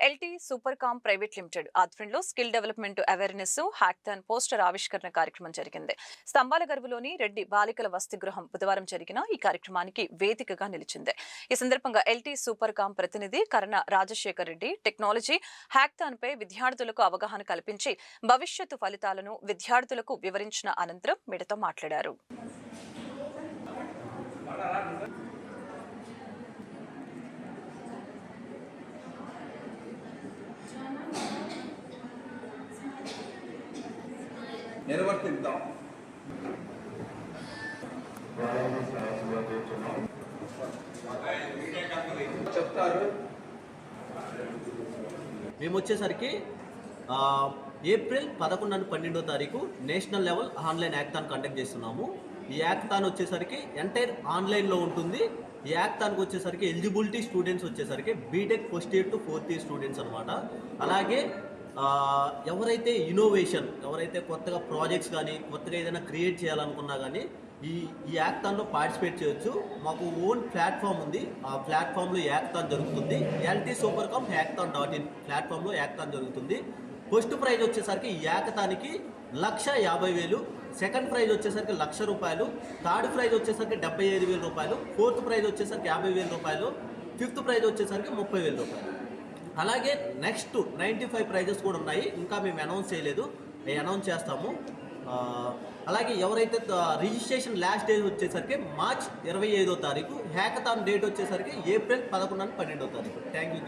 LT సూపర్కామ్ private limited ఆధ్వర్యంలో skill development awareness hackathon poster ఆవిష్కరణ కార్యక్రమం జరిగింది. స్తంభాల గర్భంలోని రెడ్డి బాలికల వసతి గృహం బుధవారం జరిగిన ఈ కార్యక్రమానికి వేదికగా నిలిచింది. ఈ సందర్భంగా ఎల్టీ సూపర్కామ్ ప్రతినిధి కరణ రాజశేఖర్ రెడ్డి టెక్నాలజీ హ్యాక్థాన్ పై విద్యార్థులకు అవగాహన కల్పించి భవిష్యత్తు ఫలితాలను విద్యార్థులకు వివరించిన అనంతరం మీడియాతో మాట్లాడారు. నిర్వర్తిద్దాం. చెప్తారు. మేము వచ్చేసరికి ఏప్రిల్ 11 12వ తారీఖు నేషనల్ లెవెల్ ఆన్లైన్ యాక్థాన్ కండక్ట్ చేస్తున్నాము. ఈ యాక్థాన్ వచ్చేసరికి ఎంటైర్ ఆన్లైన్లో ఉంటుంది. ఈ యాక్థాన్కి వచ్చేసరికి ఎలిజిబిలిటీ స్టూడెంట్స్ వచ్చేసరికి BTech first year to fourth year students అనమాట. అలాగే ఎవరైతే ఇన్నోవేషన్, ఎవరైతే కొత్తగా ప్రాజెక్ట్స్ కానీ కొత్తగా ఏదైనా క్రియేట్ చేయాలనుకున్నా కానీ ఈ యాక్థాన్లో పార్టిసిపేట్ చేయొచ్చు. మాకు ఓన్ ప్లాట్ఫామ్ ఉంది. ఆ ప్లాట్ఫామ్లో యాక్థాన్ జరుగుతుంది. ఎల్టీ సూపర్కామ్ హ్యాక్థాన్.in ప్లాట్ఫామ్లో యాక్థాన్ జరుగుతుంది. ఫస్ట్ ప్రైజ్ వచ్చేసరికి ఈ యాక్థాన్కి 1,50,000, సెకండ్ ప్రైజ్ వచ్చేసరికి ₹1,00,000, థర్డ్ ప్రైజ్ వచ్చేసరికి ₹75,000, ఫోర్త్ ప్రైజ్ వచ్చేసరికి ₹50,000, ఫిఫ్త్ ప్రైజ్ వచ్చేసరికి ₹30,000. అలాగే నెక్స్ట్ 95 ప్రైజెస్ కూడా ఉన్నాయి. ఇంకా మేము అనౌన్స్ చేయలేదు, మేము అనౌన్స్ చేస్తాము. అలాగే ఎవరైతే రిజిస్ట్రేషన్ లాస్ట్ డేట్ వచ్చేసరికి మార్చ్ 25వ తారీఖు, హ్యాకథాన్ డేట్ వచ్చేసరికి ఏప్రిల్ 11 12వ తారీఖు. Thank you.